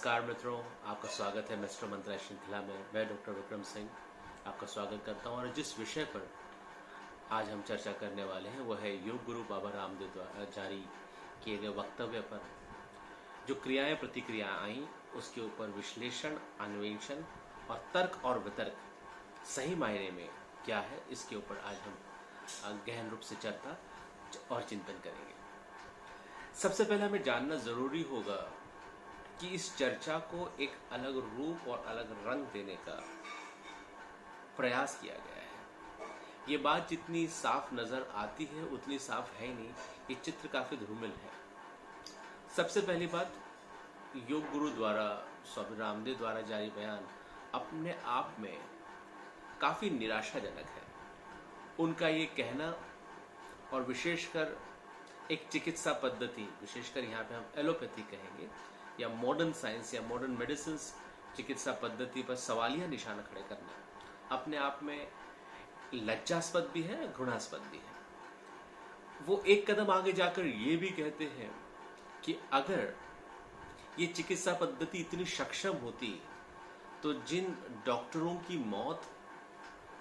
नमस्कार मित्रों, आपका स्वागत है मिस्टर मंत्रा श्रृंखला में। मैं डॉक्टर विक्रम सिंह आपका स्वागत करता हूं और जिस विषय पर आज हम चर्चा करने वाले हैं वो है योग गुरु बाबा रामदेव द्वारा जारी किए गए वक्तव्य पर जो क्रियाएं प्रतिक्रिया आई उसके ऊपर विश्लेषण, अन्वेषण और तर्क और वितर्क सही मायने में क्या है, इसके ऊपर आज हम गहन रूप से चर्चा और चिंतन करेंगे। सबसे पहले हमें जानना जरूरी होगा कि इस चर्चा को एक अलग रूप और अलग रंग देने का प्रयास किया गया है। ये बात जितनी साफ नजर आती है उतनी साफ है नहीं, ये चित्र काफी धूमिल है। सबसे पहली बात, योग गुरु द्वारा स्वामी रामदेव द्वारा जारी बयान अपने आप में काफी निराशाजनक है। उनका ये कहना और विशेषकर एक चिकित्सा पद्धति, विशेषकर यहाँ पे हम एलोपैथी कहेंगे या मॉडर्न साइंस या मॉडर्न मेडिसिन चिकित्सा पद्धति पर सवालिया निशान खड़े करना अपने आप में लज्जास्पद भी है, घृणास्पद भी है। वो एक कदम आगे जाकर ये भी कहते हैं कि अगर ये चिकित्सा पद्धति इतनी सक्षम होती तो जिन डॉक्टरों की मौत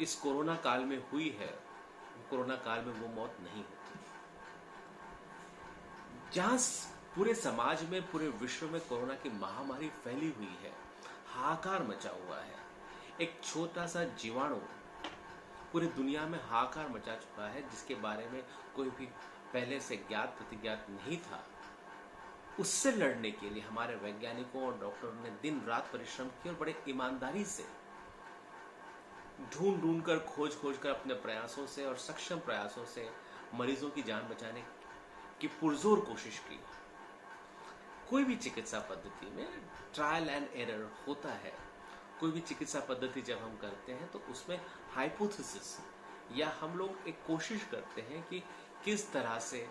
इस कोरोना काल में हुई है, कोरोना काल में वो मौत नहीं होती। जहां पूरे समाज में, पूरे विश्व में कोरोना की महामारी फैली हुई है, हाहाकार मचा हुआ है, एक छोटा सा जीवाणु पूरी दुनिया में हाहाकार मचा चुका है जिसके बारे में कोई भी पहले से ज्ञात प्रतिज्ञात नहीं था। उससे लड़ने के लिए हमारे वैज्ञानिकों और डॉक्टरों ने दिन रात परिश्रम किया और बड़े ईमानदारी से ढूंढ ढूंढ कर, खोज खोज कर अपने प्रयासों से और सक्षम प्रयासों से मरीजों की जान बचाने की पुरजोर कोशिश की। कोई भी चिकित्सा पद्धति में ट्रायल एंड एरर होता है। कोई भी चिकित्सा पद्धति जब हम करते हैं तो उसमें हाइपोथेसिस या हम लोग एक कोशिश करते हैं कि किस तरह से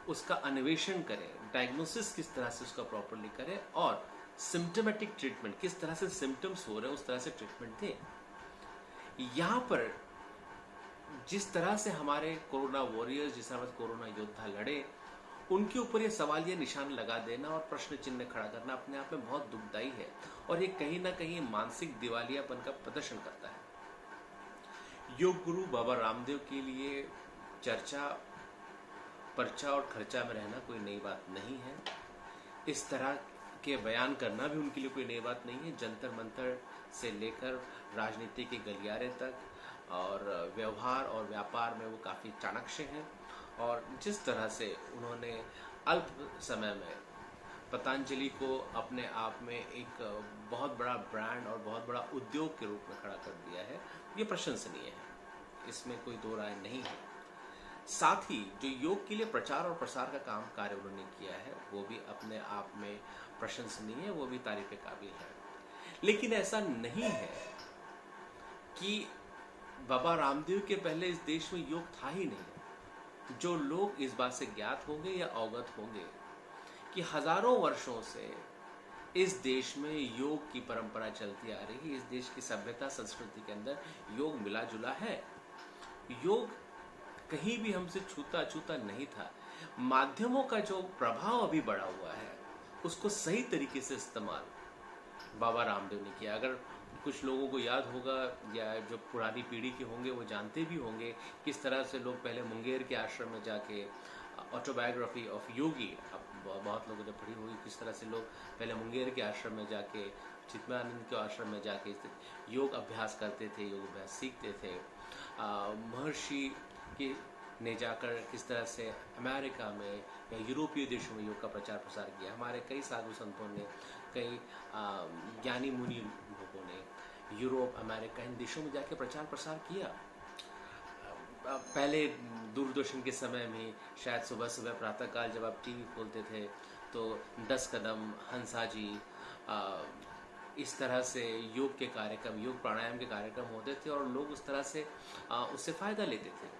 उसका अन्वेषण करें, डायग्नोसिस किस तरह से उसका प्रॉपरली करें और सिम्टोमेटिक ट्रीटमेंट, किस तरह से सिम्टम्स हो रहे हैं उस तरह से ट्रीटमेंट दें। यहाँ पर जिस तरह से हमारे कोरोना वॉरियर्स, जिस तरह से कोरोना योद्धा लड़े, उनके ऊपर ये सवालिया निशान लगा देना और प्रश्न चिन्ह खड़ा करना अपने आप में बहुत दुखदायी है और ये कहीं ना कहीं मानसिक दिवालियापन का प्रदर्शन करता है। योग गुरु बाबा रामदेव के लिए चर्चा, पर्चा और खर्चा में रहना कोई नई बात नहीं है। इस तरह के बयान करना भी उनके लिए कोई नई बात नहीं है। जंतर मंतर से लेकर राजनीति के गलियारे तक और व्यवहार और व्यापार में वो काफी चाणक्य हैं और जिस तरह से उन्होंने अल्प समय में पतंजलि को अपने आप में एक बहुत बड़ा ब्रांड और बहुत बड़ा उद्योग के रूप में खड़ा कर दिया है, ये प्रशंसनीय है, इसमें कोई दो राय नहीं है। साथ ही जो योग के लिए प्रचार और प्रसार का कार्य उन्होंने किया है वो भी अपने आप में प्रशंसनीय है, वो भी तारीफ काबिल है। लेकिन ऐसा नहीं है कि बाबा रामदेव के पहले इस देश में योग था ही नहीं। जो लोग इस बात से ज्ञात होंगे या अवगत होंगे कि हजारों वर्षों से इस देश में योग की परंपरा चलती आ रही है, इस देश की सभ्यता संस्कृति के अंदर योग मिला जुला है। योग कहीं भी हमसे छूता अछूता नहीं था। माध्यमों का जो प्रभाव अभी बढ़ा हुआ है उसको सही तरीके से इस्तेमाल बाबा रामदेव ने किया। अगर कुछ लोगों को याद होगा या जो पुरानी पीढ़ी के होंगे वो जानते भी होंगे किस तरह से लोग पहले मुंगेर के आश्रम में जाके ऑटोबायोग्राफी ऑफ योगी, अब बहुत लोगों ने पढ़ी होगी, किस तरह से लोग पहले मुंगेर के आश्रम में जाके, चित्मानंद के आश्रम में जाके योग अभ्यास करते थे, योग अभ्यास सीखते थे। महर्षि के ने जाकर किस तरह से अमेरिका में या यूरोपीय देशों में योग का प्रचार प्रसार किया। हमारे कई साधु संतों ने, कई ज्ञानी मुनि लोगों ने यूरोप, अमेरिका, इन देशों में जाके प्रचार प्रसार किया। पहले दूरदर्शन के समय में शायद सुबह सुबह प्रातःकाल जब आप टीवी खोलते थे तो 10 कदम, हंसा जी, इस तरह से योग के कार्यक्रम, योग प्राणायाम के कार्यक्रम होते थे और लोग उस तरह से उससे फायदा लेते थे।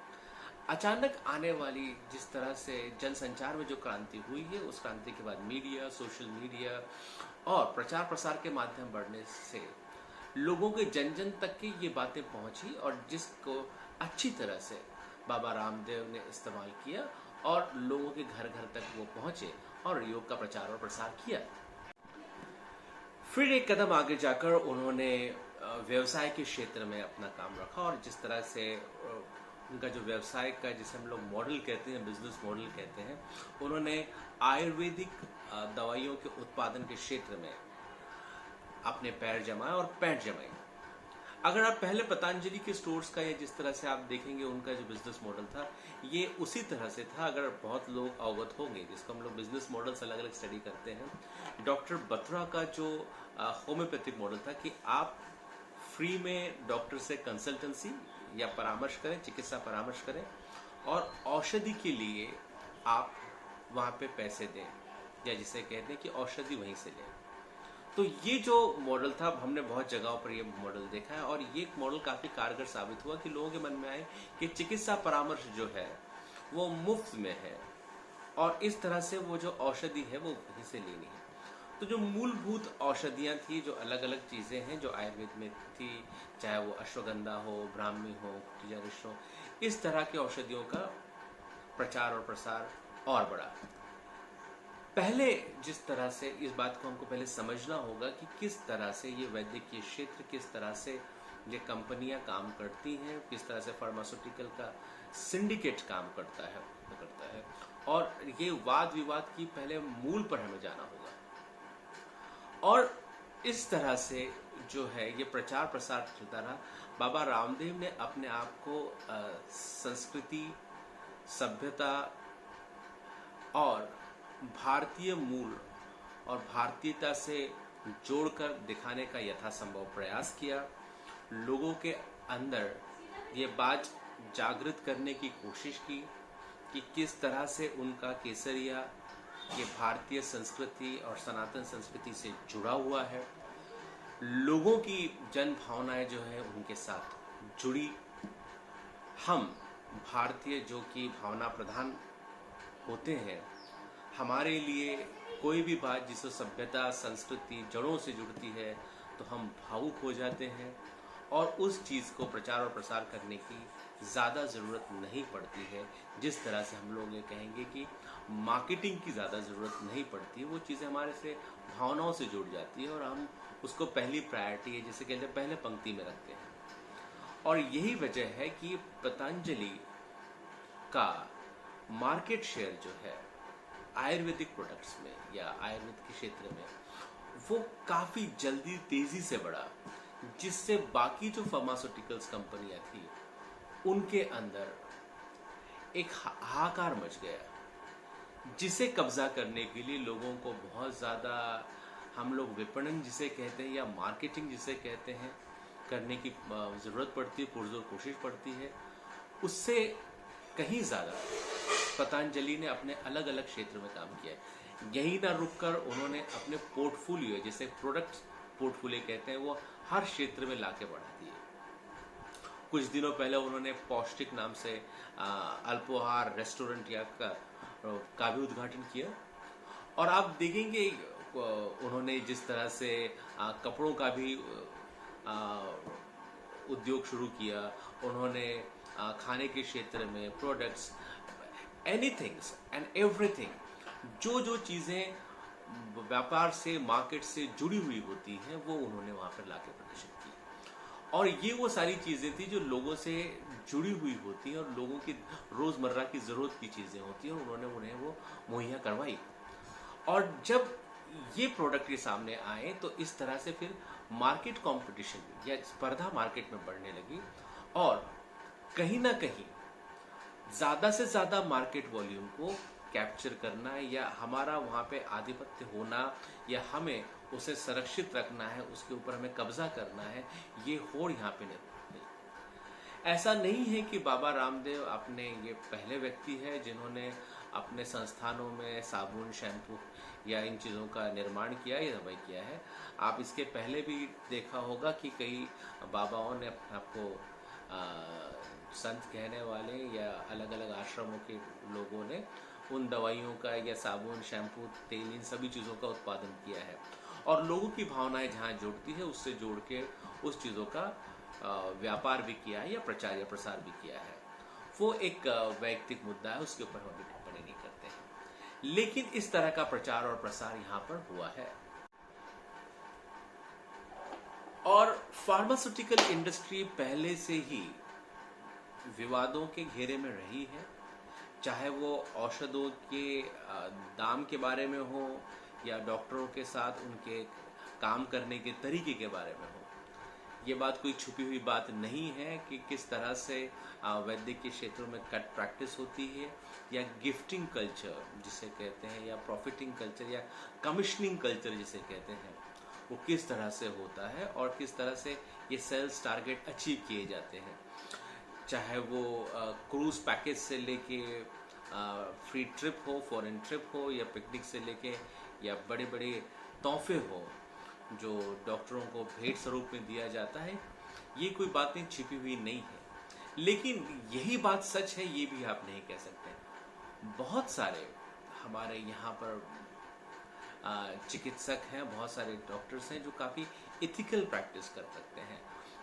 अचानक आने वाली जिस तरह से जनसंचार में जो क्रांति हुई है, उस क्रांति के बाद मीडिया, सोशल मीडिया और प्रचार प्रसार के माध्यम बढ़ने से लोगों के जन जन तक की ये बातें पहुंची और जिसको अच्छी तरह से बाबा रामदेव ने इस्तेमाल किया और लोगों के घर घर तक वो पहुंचे और योग का प्रचार और प्रसार किया। फिर एक कदम आगे जाकर उन्होंने व्यवसाय के क्षेत्र में अपना काम रखा, और जिस तरह से उनका जो व्यवसाय का, जिसे हम लोग मॉडल कहते हैं, बिजनेस मॉडल कहते हैं, उन्होंने आयुर्वेदिक दवाइयों के उत्पादन के क्षेत्र में अपने पैर जमाए और पैंट जमाई। अगर आप पहले पतंजलि के स्टोर्स का, या जिस तरह से आप देखेंगे उनका जो बिजनेस मॉडल था, ये उसी तरह से था। अगर बहुत लोग अवगत होंगे, जिसको हम लोग बिजनेस मॉडल्स अलग अलग स्टडी करते हैं, डॉक्टर बत्रा का जो होम्योपैथिक मॉडल था कि आप फ्री में डॉक्टर से कंसल्टेंसी या परामर्श करें, चिकित्सा परामर्श करें, और औषधि के लिए आप वहाँ पे पैसे दें, या जिसे कहते हैं कि औषधि वहीं से लें। तो ये जो मॉडल था, हमने बहुत जगहों पर ये मॉडल देखा है, और ये मॉडल काफी कारगर साबित हुआ कि लोगों के मन में आए कि चिकित्सा परामर्श जो है वो मुफ्त में है, और इस तरह से वो जो औषधि है वो वहीं से लेनी है। तो जो मूलभूत औषधियां थी, जो अलग अलग चीजें हैं जो आयुर्वेद में थी, चाहे वो अश्वगंधा हो, ब्राह्मी हो, कुटियारिश हो, इस तरह के औषधियों का प्रचार और प्रसार और बढ़ा। पहले जिस तरह से, इस बात को हमको पहले समझना होगा कि किस तरह से ये वैद्यकीय क्षेत्र, किस तरह से ये कंपनियां काम करती हैं, किस तरह से फार्मास्यूटिकल का सिंडिकेट काम करता है, और ये वाद विवाद की पहले मूल पर हमें जाना होगा। और इस तरह से जो है ये प्रचार प्रसार चलता रहा। बाबा रामदेव ने अपने आप को संस्कृति, सभ्यता और भारतीय मूल और भारतीयता से जोड़कर दिखाने का यथासंभव प्रयास किया। लोगों के अंदर ये बात जागृत करने की कोशिश की कि किस तरह से उनका केसरिया ये भारतीय संस्कृति और सनातन संस्कृति से जुड़ा हुआ है। लोगों की जन भावनाएं जो है उनके साथ जुड़ी। हम भारतीय जो कि भावना प्रधान होते हैं, हमारे लिए कोई भी बात जिससे सभ्यता, संस्कृति, जड़ों से जुड़ती है तो हम भावुक हो जाते हैं, और उस चीज़ को प्रचार और प्रसार करने की ज़्यादा ज़रूरत नहीं पड़ती है। जिस तरह से हम लोग ये कहेंगे कि मार्केटिंग की ज़्यादा ज़रूरत नहीं पड़ती है, वो चीज़ें हमारे से भावनाओं से जुड़ जाती है, और हम उसको पहली प्रायोरिटी है, जिसे कहते हैं पहले पंक्ति में रखते हैं। और यही वजह है कि पतंजलि का मार्केट शेयर जो है आयुर्वेदिक प्रोडक्ट्स में या आयुर्वेद के क्षेत्र में, वो काफ़ी जल्दी तेज़ी से बढ़ा, जिससे बाकी जो फार्मास्यूटिकल्स कंपनियां थी उनके अंदर एक हाहाकार मच गया, जिसे कब्जा करने के लिए लोगों को बहुत ज़्यादा, हम लोग विपणन जिसे कहते हैं या मार्केटिंग जिसे कहते हैं, करने की ज़रूरत पड़ती है, पुरजोर कोशिश पड़ती है। उससे कहीं ज़्यादा पतंजलि ने अपने अलग अलग क्षेत्र में काम किया है। यही ना रुककर उन्होंने अपने पोर्टफोलियो, जिसे प्रोडक्ट पोर्टफोलियो कहते हैं, वो हर क्षेत्र में लाके बढ़ा दिए। कुछ दिनों पहले उन्होंने पौष्टिक नाम से अल्पोहार रेस्टोरेंट या का भी उद्घाटन किया, और आप देखेंगे उन्होंने जिस तरह से कपड़ों का भी उद्योग शुरू किया, उन्होंने खाने के क्षेत्र में प्रोडक्ट्स, एनीथिंग्स एंड एवरीथिंग, जो जो चीज़ें व्यापार से, मार्केट से जुड़ी हुई होती हैं, वो उन्होंने वहाँ पर लाके प्रदर्शित की। और ये वो सारी चीज़ें थी जो लोगों से जुड़ी हुई होती हैं और लोगों की रोज़मर्रा की ज़रूरत की चीज़ें होती हैं, और उन्होंने उन्हें वो मुहैया करवाई। और जब ये प्रोडक्ट के सामने आए तो इस तरह से फिर मार्केट कंपटीशन या स्पर्धा मार्केट में बढ़ने लगी, और कहीं ना कहीं ज़्यादा से ज़्यादा मार्केट वॉल्यूम को कैप्चर करना या हमारा वहाँ पे आधिपत्य होना या हमें उसे संरक्षित रखना है, उसके ऊपर हमें कब्जा करना है, ये होड़ यहाँ पे नहीं। ऐसा नहीं है कि बाबा रामदेव अपने ये पहले व्यक्ति है जिन्होंने अपने संस्थानों में साबुन, शैम्पू या इन चीज़ों का निर्माण किया या दवाई किया है। आप इसके पहले भी देखा होगा कि कई बाबाओं ने आपको संत कहने वाले या अलग अलग आश्रमों के लोगों ने उन दवाइयों का या साबुन, शैम्पू, तेल, इन सभी चीज़ों का उत्पादन किया है, और लोगों की भावनाएं जहाँ जुड़ती है उससे जोड़ के उस चीज़ों का व्यापार भी किया है या प्रचार या प्रसार भी किया है। वो एक वैयक्तिक मुद्दा है, उसके ऊपर हम अभी टिप्पणी नहीं करते हैं, लेकिन इस तरह का प्रचार और प्रसार यहाँ पर हुआ है। और फार्मास्यूटिकल इंडस्ट्री पहले से ही विवादों के घेरे में रही है, चाहे वो औषधों के दाम के बारे में हो या डॉक्टरों के साथ उनके काम करने के तरीके के बारे में हो। ये बात कोई छुपी हुई बात नहीं है कि किस तरह से वैद्य के क्षेत्रों में कट प्रैक्टिस होती है या गिफ्टिंग कल्चर जिसे कहते हैं, या प्रॉफिटिंग कल्चर या कमिश्निंग कल्चर जिसे कहते हैं, वो किस तरह से होता है और किस तरह से ये सेल्स टारगेट अचीव किए जाते हैं। चाहे वो क्रूज पैकेज से लेके फ्री ट्रिप हो, फॉरेन ट्रिप हो, या पिकनिक से लेके या बड़े बड़े तोहफे हो जो डॉक्टरों को भेंट स्वरूप में दिया जाता है, ये कोई बातें छिपी हुई नहीं है। लेकिन यही बात सच है ये भी आप नहीं कह सकते। बहुत सारे हमारे यहाँ पर चिकित्सक हैं, बहुत सारे डॉक्टर्स हैं जो काफ़ी इथिकल प्रैक्टिस कर सकते हैं,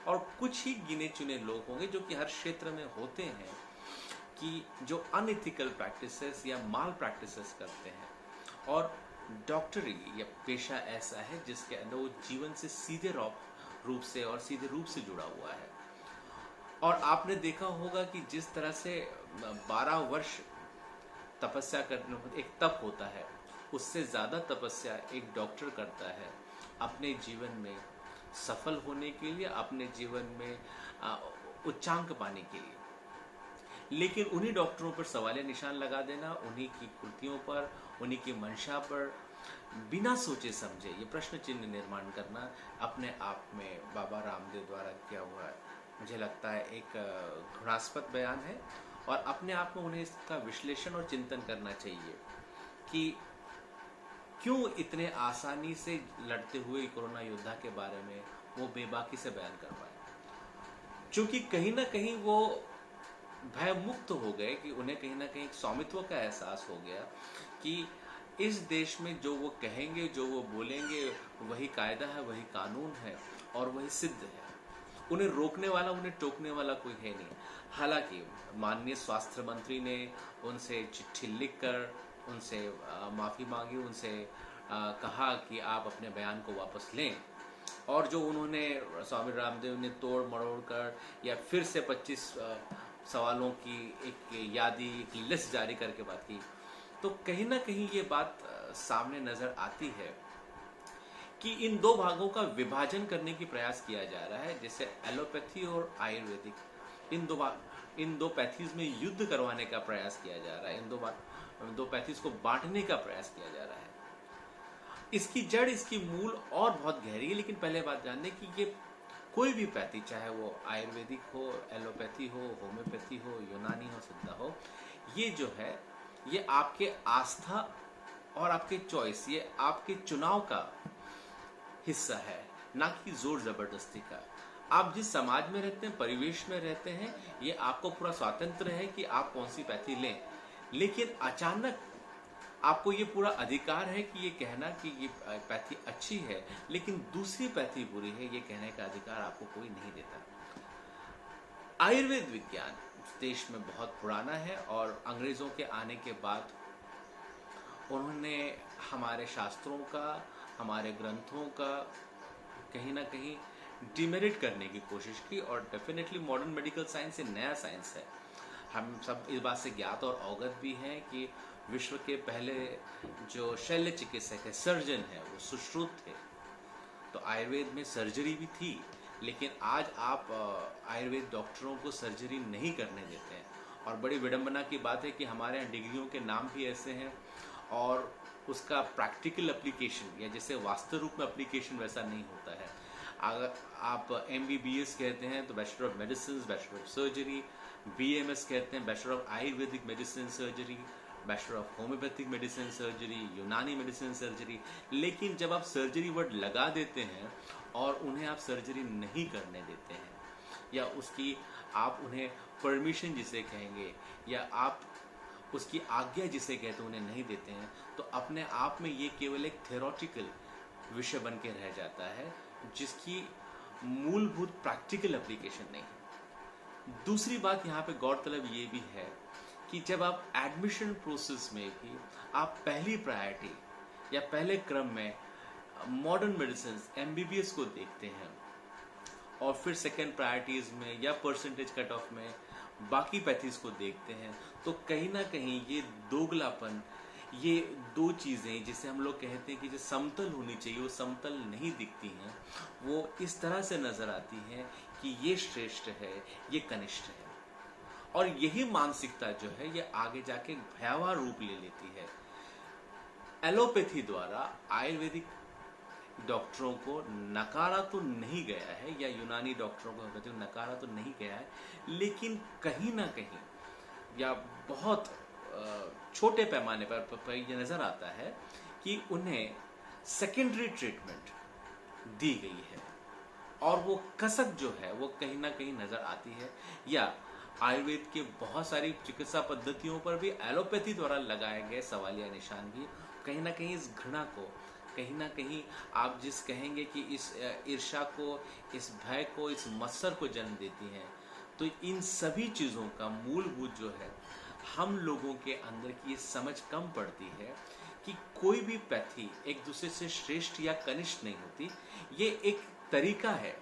और कुछ ही गिने चुने लोग होंगे जो कि हर क्षेत्र में होते हैं कि जो अनइथिकल प्रैक्टिसेस या माल प्रैक्टिसेस करते हैं। और डॉक्टरी या पेशा ऐसा है जिसके अंदर वो जीवन से सीधे रूप से और सीधे रूप से जुड़ा हुआ है। और आपने देखा होगा कि जिस तरह से 12 वर्ष तपस्या करने, एक तप होता है, उससे ज़्यादा तपस्या एक डॉक्टर करता है अपने जीवन में सफल होने के लिए, अपने जीवन में उच्चांक पाने के लिए। लेकिन उन्हीं डॉक्टरों पर सवालिया निशान लगा देना, उन्हीं की कृतियों पर, उन्हीं की मंशा पर बिना सोचे समझे ये प्रश्न चिन्ह निर्माण करना अपने आप में बाबा रामदेव द्वारा किया हुआ है, मुझे लगता है एक घृणास्पद बयान है। और अपने आप में उन्हें इसका विश्लेषण और चिंतन करना चाहिए कि क्यों इतने आसानी से लड़ते हुए कोरोना योद्धा के बारे में वो बेबाकी से बयान कर पाए। क्योंकि कहीं ना कहीं वो भय मुक्त हो गए कि उन्हें कहीं ना कहीं स्वामित्व का एहसास हो गया कि इस देश में जो वो कहेंगे, जो वो बोलेंगे, वही कायदा है, वही कानून है और वही सिद्ध है। उन्हें रोकने वाला, उन्हें टोकने वाला कोई है नहीं। हालांकि माननीय स्वास्थ्य मंत्री ने उनसे चिट्ठी लिखकर उनसे माफ़ी मांगी, उनसे कहा कि आप अपने बयान को वापस लें, और जो उन्होंने स्वामी रामदेव ने तोड़ मरोड़ कर या फिर से 25 सवालों की एक यादी, एक लिस्ट जारी करके बात की, तो कहीं ना कहीं ये बात सामने नज़र आती है कि इन दो भागों का विभाजन करने की प्रयास किया जा रहा है, जैसे एलोपैथी और आयुर्वेदिक, इन दो पैथीज में युद्ध करवाने का प्रयास किया जा रहा है, इन दो पैथीज को बांटने का प्रयास किया जा रहा है। इसकी जड़, इसकी मूल और बहुत गहरी है। लेकिन पहले बात जानने की ये कोई भी पैथी, चाहे वो आयुर्वेदिक हो, एलोपैथी हो, होम्योपैथी हो, यूनानी हो, सिद्धा हो, ये जो है ये आपके आस्था और आपके चॉइस, ये आपके चुनाव का हिस्सा है, ना कि जोर जबरदस्ती का। आप जिस समाज में रहते हैं, परिवेश में रहते हैं, ये आपको पूरा स्वातंत्र है कि आप कौन सी पैथी लें। लेकिन अचानक आपको ये पूरा अधिकार है कि ये कहना कि ये पैथी अच्छी है लेकिन दूसरी पैथी बुरी है, ये कहने का अधिकार आपको कोई नहीं देता। आयुर्वेद विज्ञान देश में बहुत पुराना है और अंग्रेजों के आने के बाद उन्होंने हमारे शास्त्रों का, हमारे ग्रंथों का कहीं ना कहीं डिमेरिट करने की कोशिश की। और डेफिनेटली मॉडर्न मेडिकल साइंस ये नया साइंस है। हम सब इस बात से ज्ञात और अवगत भी हैं कि विश्व के पहले जो शल्य चिकित्सक है, सर्जन है, वो सुश्रुत थे। तो आयुर्वेद में सर्जरी भी थी, लेकिन आज आप आयुर्वेद डॉक्टरों को सर्जरी नहीं करने देते हैं। और बड़ी विडंबना की बात है कि हमारे यहाँ डिग्रियों के नाम भी ऐसे हैं और उसका प्रैक्टिकल एप्लीकेशन या जैसे वास्तव रूप में एप्लीकेशन वैसा नहीं होता है। अगर आप MBBS कहते हैं तो bachelor of medicine, bachelor of surgery, BMS कहते हैं bachelor of Ayurvedic medicine surgery, bachelor of homeopathic medicine surgery, यूनानी मेडिसिन सर्जरी। लेकिन जब आप सर्जरी वर्ड लगा देते हैं और उन्हें आप सर्जरी नहीं करने देते हैं या उसकी आप उन्हें परमिशन जिसे कहेंगे या आप उसकी आज्ञा जिसे कहते हैं उन्हें नहीं देते हैं, तो अपने आप में ये केवल एक थ्योरेटिकल विषय बन के रह जाता है जिसकी मूलभूत प्रैक्टिकल एप्लीकेशन नहीं है। दूसरी बात यहाँ पे गौरतलब ये भी है कि जब आप एडमिशन प्रोसेस में भी आप पहली प्रायोरिटी या पहले क्रम में मॉडर्न मेडिसिन MBBS को देखते हैं, और फिर सेकेंड प्रायोरिटीज में या परसेंटेज कट ऑफ में बाकी पैथीज को देखते हैं, तो कहीं ना कहीं ये दोगलापन, ये दो चीज़ें जिसे हम लोग कहते हैं कि जो समतल होनी चाहिए वो समतल नहीं दिखती हैं, वो इस तरह से नज़र आती हैं कि ये श्रेष्ठ है, ये कनिष्ठ है। और यही मानसिकता जो है ये आगे जाके भयावह रूप ले लेती है। एलोपैथी द्वारा आयुर्वेदिक डॉक्टरों को नकारा तो नहीं गया है, या यूनानी डॉक्टरों को नकारा तो नहीं गया है, लेकिन कहीं ना कहीं या बहुत छोटे पैमाने पर यह नज़र आता है कि उन्हें सेकेंडरी ट्रीटमेंट दी गई है, और वो कसक जो है वो कहीं ना कहीं नज़र आती है। या आयुर्वेद के बहुत सारी चिकित्सा पद्धतियों पर भी एलोपैथी द्वारा लगाए गए सवालिया निशान भी कहीं ना कहीं इस घृणा को, कहीं ना कहीं आप जिस कहेंगे कि इस ईर्ष्या को, इस भय को, इस मत्सर को जन्म देती हैं। तो इन सभी चीज़ों का मूलभूत जो है, हम लोगों के अंदर की ये समझ कम पड़ती है कि कोई भी पैथी एक दूसरे से श्रेष्ठ या कनिष्ठ नहीं होती। ये एक तरीका है,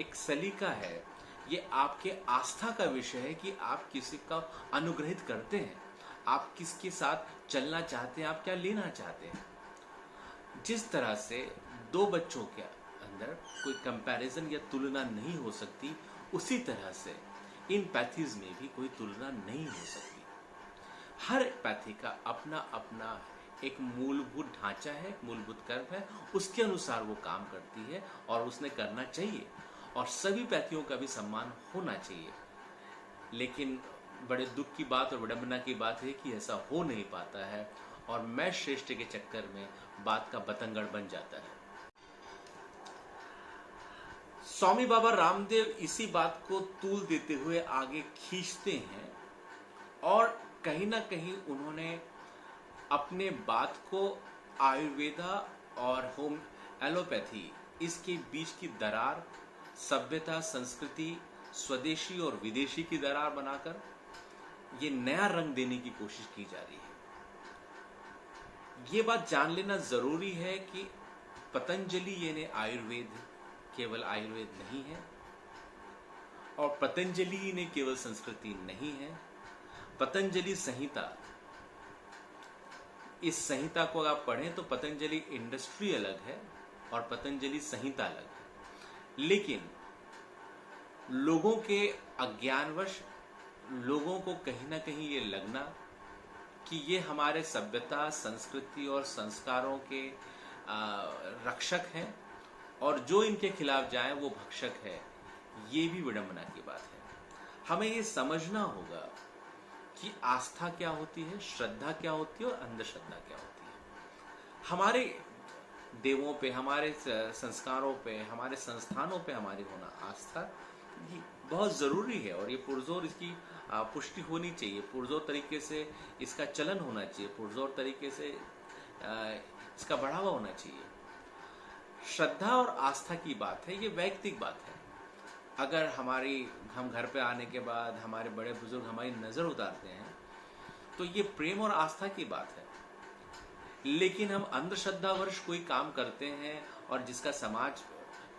एक सलीका है, ये आपके आस्था का विषय है कि आप किसी का अनुग्रहित करते हैं, आप किसके साथ चलना चाहते हैं, आप क्या लेना चाहते हैं। जिस तरह से दो बच्चों के अंदर कोई कंपैरिजन या तुलना नहीं हो सकती, उसी तरह से इन पैथीज में भी कोई तुलना नहीं हो सकती। हर पैथी का अपना अपना एक मूलभूत ढांचा है, मूलभूत कर्म है, उसके अनुसार वो काम करती है और उसने करना चाहिए, और सभी पैथियों का भी सम्मान होना चाहिए। लेकिन बड़े दुख की बात और विडंबना की बात है कि ऐसा हो नहीं पाता है, और मैं श्रेष्ठ के चक्कर में बात का बतंगड़ बन जाता है। स्वामी बाबा रामदेव इसी बात को तूल देते हुए आगे खींचते हैं, और कहीं ना कहीं उन्होंने अपने बात को आयुर्वेदा और होम एलोपैथी, इसके बीच की दरार, सभ्यता, संस्कृति, स्वदेशी और विदेशी की दरार बनाकर ये नया रंग देने की कोशिश की जा रही है। ये बात जान लेना जरूरी है कि पतंजलि यानी आयुर्वेद केवल आयुर्वेद नहीं है, और पतंजलि ने केवल संस्कृति नहीं है। पतंजलि संहिता, इस संहिता को आप पढ़ें तो पतंजलि इंडस्ट्री अलग है और पतंजलि संहिता अलग है। लेकिन लोगों के अज्ञानवश लोगों को कहीं ना कहीं ये लगना कि ये हमारे सभ्यता, संस्कृति और संस्कारों के रक्षक हैं, और जो इनके खिलाफ जाए वो भक्षक है, ये भी विडंबना की बात है। हमें ये समझना होगा कि आस्था क्या होती है, श्रद्धा क्या होती है और अंधश्रद्धा क्या होती है। हमारे देवों पे, हमारे संस्कारों पे, हमारे संस्थानों पे हमारी होना आस्था ये बहुत ज़रूरी है, और ये पुरजोर इसकी पुष्टि होनी चाहिए, पुरजोर तरीके से इसका चलन होना चाहिए, पुरजोर तरीके से इसका बढ़ावा होना चाहिए। श्रद्धा और आस्था की बात है, ये वैयक्तिक बात है। अगर हम घर पे आने के बाद हमारे बड़े बुजुर्ग हमारी नज़र उतारते हैं तो ये प्रेम और आस्था की बात है। लेकिन हम अंधश्रद्धावश कोई काम करते हैं और जिसका समाज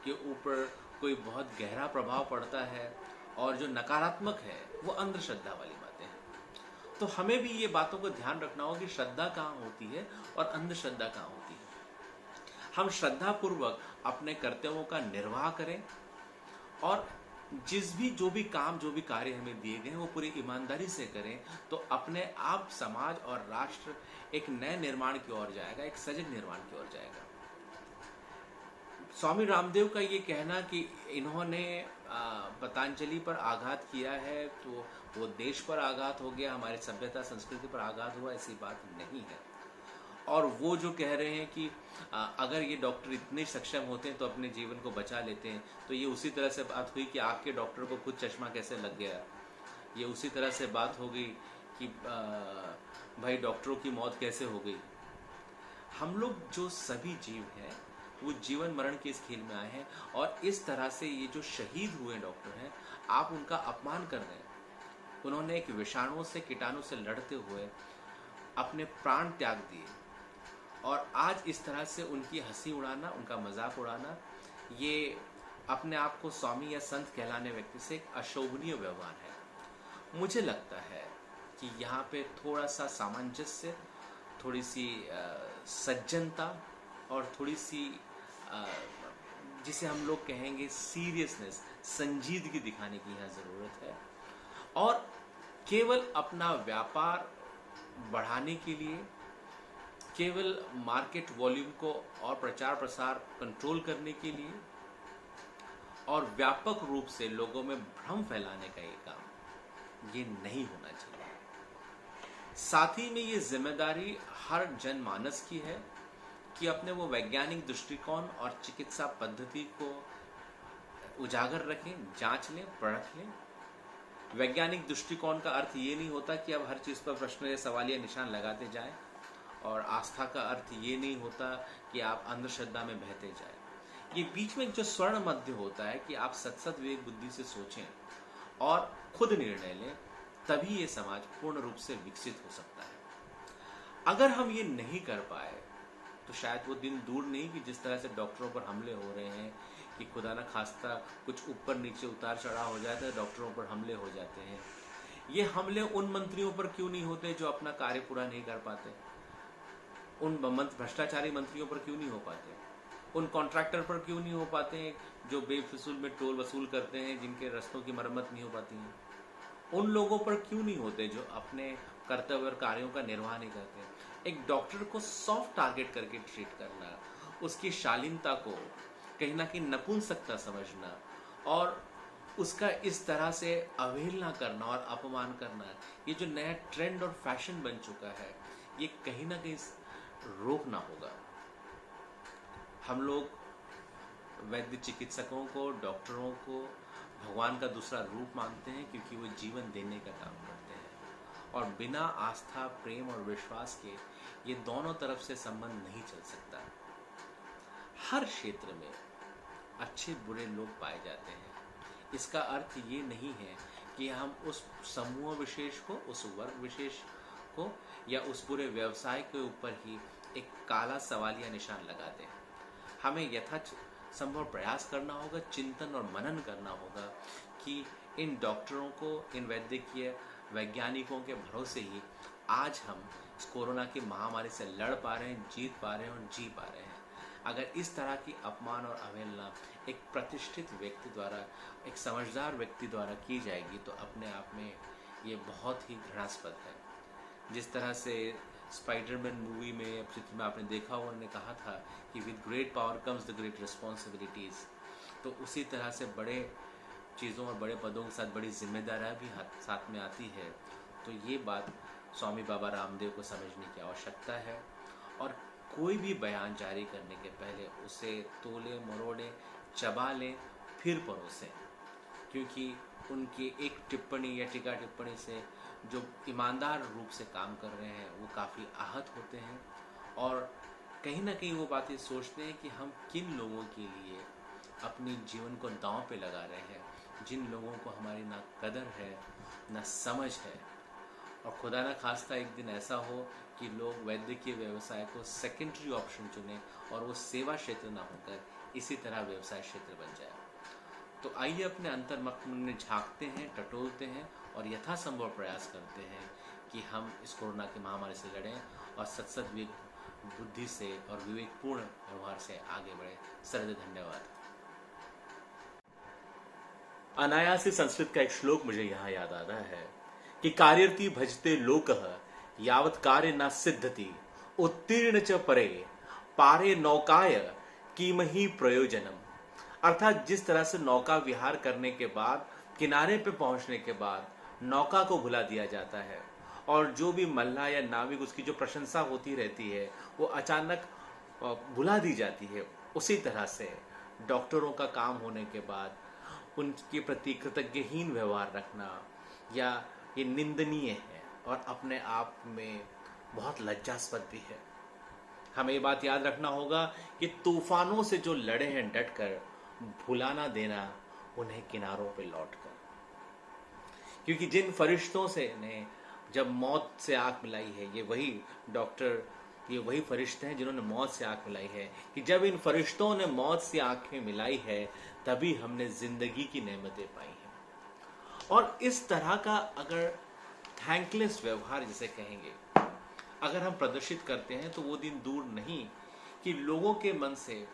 के ऊपर कोई बहुत गहरा प्रभाव पड़ता है और जो नकारात्मक है, वो अंधश्रद्धा वाली बातें हैं। तो हमें भी ये बातों को ध्यान रखना होगा कि श्रद्धा कहाँ होती है और अंधश्रद्धा कहाँ होती है। हम श्रद्धापूर्वक अपने कर्तव्यों का निर्वाह करें, और जो भी काम, जो भी कार्य हमें दिए गए हैं वो पूरी ईमानदारी से करें, तो अपने आप समाज और राष्ट्र एक नए निर्माण की ओर जाएगा, एक सजग निर्माण की ओर जाएगा। स्वामी रामदेव का ये कहना कि इन्होंने पतंजलि पर आघात किया है तो वो देश पर आघात हो गया, हमारी सभ्यता संस्कृति पर आघात हुआ, ऐसी बात नहीं है। और वो जो कह रहे हैं कि अगर ये डॉक्टर इतने सक्षम होते हैं तो अपने जीवन को बचा लेते हैं, तो ये उसी तरह से बात हुई कि आपके डॉक्टर को खुद चश्मा कैसे लग गया। ये उसी तरह से बात हो गई कि भाई डॉक्टरों की मौत कैसे हो गई। हम लोग जो सभी जीव हैं वो जीवन मरण के इस खेल में आए हैं, और इस तरह से ये जो शहीद हुए डॉक्टर हैं, आप उनका अपमान कर रहे हैं। उन्होंने एक विषाणुओं से, कीटाणु से लड़ते हुए अपने प्राण त्याग दिए, और आज इस तरह से उनकी हंसी उड़ाना, उनका मजाक उड़ाना, ये अपने आप को स्वामी या संत कहलाने व्यक्ति से एक अशोभनीय व्यवहार है। मुझे लगता है कि यहाँ पे थोड़ा सा सामंजस्य, थोड़ी सी सज्जनता और थोड़ी सी अ, जिसे हम लोग कहेंगे सीरियसनेस, संजीदगी दिखाने की यहाँ ज़रूरत है। और केवल अपना व्यापार बढ़ाने के लिए, केवल मार्केट वॉल्यूम को और प्रचार प्रसार कंट्रोल करने के लिए और व्यापक रूप से लोगों में भ्रम फैलाने का ये काम, ये नहीं होना चाहिए। साथ ही में ये जिम्मेदारी हर जनमानस की है कि अपने वो वैज्ञानिक दृष्टिकोण और चिकित्सा पद्धति को उजागर रखें, जांच लें, परख लें। वैज्ञानिक दृष्टिकोण का अर्थ ये नहीं होता कि अब हर चीज़ पर प्रश्न या सवालिया निशान लगाते जाएं, और आस्था का अर्थ ये नहीं होता कि आप अंधश्रद्धा में बहते जाएं। ये बीच में जो स्वर्ण मध्य होता है कि आप सत विवेक बुद्धि से सोचें और खुद निर्णय लें, तभी ये समाज पूर्ण रूप से विकसित हो सकता है। अगर हम ये नहीं कर पाए तो शायद वो दिन दूर नहीं कि जिस तरह से डॉक्टरों पर हमले हो रहे हैं, कि खुदा न खास्ता कुछ ऊपर नीचे उतार चढ़ाव हो जाता है, डॉक्टरों पर हमले हो जाते हैं। ये हमले उन मंत्रियों पर क्यों नहीं होते जो अपना कार्य पूरा नहीं कर पाते? उन भ्रष्टाचारी मंत्रियों पर क्यों नहीं हो पाते? उन कॉन्ट्रैक्टर पर क्यों नहीं हो पाते हैं जो बेफिजूल में टोल वसूल करते हैं, जिनके रास्तों की मरम्मत नहीं हो पाती है? उन लोगों पर क्यों नहीं होते जो अपने कर्तव्य और कार्यों का निर्वाह नहीं करते? एक डॉक्टर को सॉफ्ट टारगेट करके ट्रीट करना, उसकी शालीनता को कहीं ना कहीं नपुंसकता समझना और उसका इस तरह से अवहेलना करना और अपमान करना, ये जो नया ट्रेंड और फैशन बन चुका है, ये कहीं ना कहीं रोकना होगा। हम लोग वैद्य चिकित्सकों को, डॉक्टरों को भगवान का दूसरा रूप मानते हैं क्योंकि वो जीवन देने का काम करते हैं, और बिना आस्था, प्रेम और विश्वास के ये दोनों तरफ से संबंध नहीं चल सकता। हर क्षेत्र में अच्छे बुरे लोग पाए जाते हैं। इसका अर्थ ये नहीं है कि हम उस समूह विशेष को, उस वर्ग विशेष को या उस पूरे व्यवसाय के ऊपर ही एक काला सवालिया निशान लगा दें। हमें यथाच संभव प्रयास करना होगा, चिंतन और मनन करना होगा कि इन डॉक्टरों को, इन वैद्यकीय वैज्ञानिकों के भरोसे ही आज हम इस कोरोना की महामारी से लड़ पा रहे हैं, जीत पा रहे हैं और जी पा रहे हैं। अगर इस तरह की अपमान और अवहेलना एक प्रतिष्ठित व्यक्ति द्वारा, एक समझदार व्यक्ति द्वारा की जाएगी तो अपने आप में ये बहुत ही घृणास्पद है। जिस तरह से स्पाइडरमैन मूवी में आपने देखा, उन्होंने कहा था कि with great power comes the great responsibilities, तो उसी तरह से बड़े चीज़ों और बड़े पदों के साथ बड़ी जिम्मेदारियाँ भी साथ में आती है। तो ये बात स्वामी बाबा रामदेव को समझने की आवश्यकता है, और कोई भी बयान जारी करने के पहले उसे तोले मरोड़े, चबा लें, फिर परोसें, क्योंकि उनकी एक टिप्पणी या टीका टिप्पणी से जो ईमानदार रूप से काम कर रहे हैं वो काफ़ी आहत होते हैं, और कहीं ना कहीं वो बातें सोचते हैं कि हम किन लोगों के लिए अपने जीवन को दांव पे लगा रहे हैं, जिन लोगों को हमारी ना कदर है ना समझ है। और खुदा ना खास्ता एक दिन ऐसा हो कि लोग वैद्यकीय व्यवसाय को सेकेंडरी ऑप्शन चुने और वो सेवा क्षेत्र ना होकर इसी तरह व्यवसाय क्षेत्र बन जाए। तो आइए अपने अंतर्मन में झांकते हैं, टटोलते हैं और यथासंभव प्रयास करते हैं कि हम इस कोरोना की महामारी से लड़ें और सत्सद विवेक बुद्धि से और विवेकपूर्ण व्यवहार से आगे बढ़े। सरद धन्यवाद। अनायासी संस्कृत का एक श्लोक मुझे यहाँ याद आ रहा है कि कार्यर्ति भजते लोकः यावत् कार्य न सिद्धति उत्तीर्ण च परे पारे नौकाय कीमहि प्रयोजनम। अर्थात जिस तरह से नौका विहार करने के बाद, किनारे पे पहुंचने के बाद नौका को भुला दिया जाता है, और जो भी मल्लाह या नाविक, उसकी जो प्रशंसा होती रहती है वो अचानक भुला दी जाती है, उसी तरह से डॉक्टरों का काम होने के बाद उनके प्रति कृतज्ञहीन व्यवहार रखना या ये निंदनीय है और अपने आप में बहुत लज्जास्पद भी है। हमें ये बात याद रखना होगा कि तूफानों से जो लड़े हैं डटकर, भुलाना देना उन्हें किनारों पे लौटकर, क्योंकि जिन फरिश्तों से ने जब मौत से आंख मिलाई है, ये वही डॉक्टर ये वही फरिश्ते हैं जिन्होंने मौत से आंख मिलाई है, कि जब इन फरिश्तों ने मौत से आंखें मिलाई है तभी हमने जिंदगी की नेमतें पाई हैं। और इस तरह का अगर थैंकलेस व्यवहार जिसे कहेंगे अगर हम प्रदर्शित करते हैं तो वो दिन दूर नहीं कि लोगों के मन से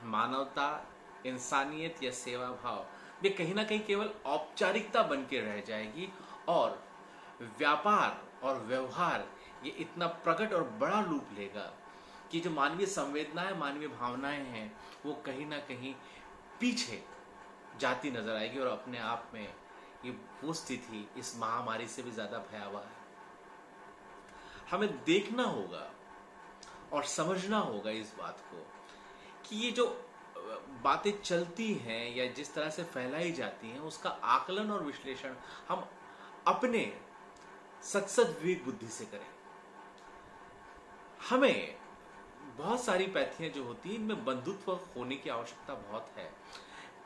मानवता, इंसानियत या सेवा भाव ये कहीं ना कहीं केवल औपचारिकता बन के रह जाएगी, और व्यापार और व्यवहार ये इतना प्रकट और बड़ा रूप लेगा कि जो मानवीय संवेदनाएं, मानवीय भावनाएं हैं वो कहीं ना कहीं पीछे जाती नजर आएगी, और अपने आप में ये वो स्थिति इस महामारी से भी ज्यादा भयावह है। हमें देखना होगा और समझना होगा इस बात को कि ये जो बातें चलती हैं या जिस तरह से फैलाई जाती हैं उसका आकलन और विश्लेषण हम अपने सत्सद विवेक बुद्धि से करें। हमें बहुत सारी पैथियां जो होती हैं इनमें बंधुत्व होने की आवश्यकता बहुत है।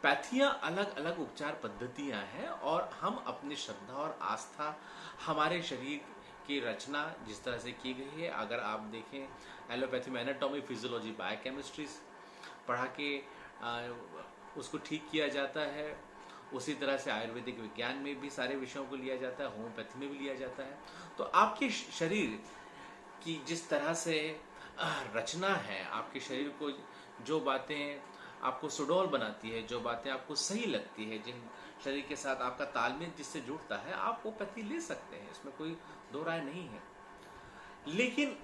पैथियां अलग अलग उपचार पद्धतियां हैं और हम अपनी श्रद्धा और आस्था, हमारे शरीर की रचना जिस तरह से की गई है, अगर आप देखें एलोपैथी में एनाटॉमी, फिजियोलॉजी, बायोकेमिस्ट्री पढ़ा के उसको ठीक किया जाता है, उसी तरह से आयुर्वेदिक विज्ञान में भी सारे विषयों को लिया जाता है, होम्योपैथी में भी लिया जाता है। तो आपके शरीर की जिस तरह से रचना है, आपके शरीर को जो बातें आपको सुडौल बनाती है, जो बातें आपको सही लगती है, जिन शरीर के साथ आपका तालमेल जिससे जुड़ता है, आप वो पैथी ले सकते हैं, इसमें कोई दो राय नहीं है। लेकिन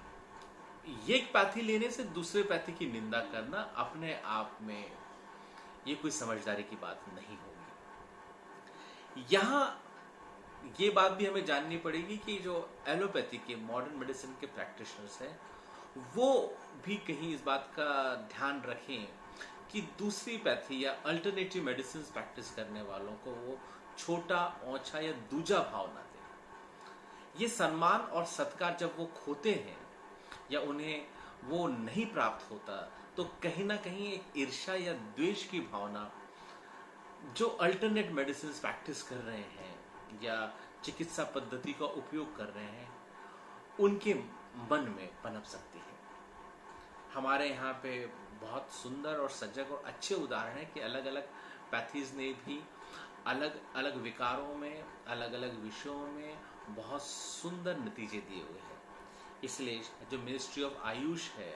एक पैथी लेने से दूसरे पैथी की निंदा करना अपने आप में ये कोई समझदारी की बात नहीं होगी। यहां ये बात भी हमें जाननी पड़ेगी कि जो एलोपैथी के, मॉडर्न मेडिसिन के प्रैक्टिशनर्स हैं वो भी कहीं इस बात का ध्यान रखें कि दूसरी पैथी या अल्टरनेटिव मेडिसिन प्रैक्टिस करने वालों को वो छोटा, औंचा या दूजा भाव ना दें। ये सम्मान और सत्कार जब वो खोते हैं या उन्हें वो नहीं प्राप्त होता तो कहीं ना कहीं एक ईर्ष्या या द्वेष की भावना जो अल्टरनेट मेडिसिन प्रैक्टिस कर रहे हैं या चिकित्सा पद्धति का उपयोग कर रहे हैं उनके मन में पनप सकती है। हमारे यहाँ पे बहुत सुंदर और सजग और अच्छे उदाहरण है कि अलग अलग पैथीज ने भी अलग अलग विकारों में, अलग अलग विषयों में बहुत सुंदर नतीजे दिए हुए हैं। इसलिए जो मिनिस्ट्री ऑफ आयुष है,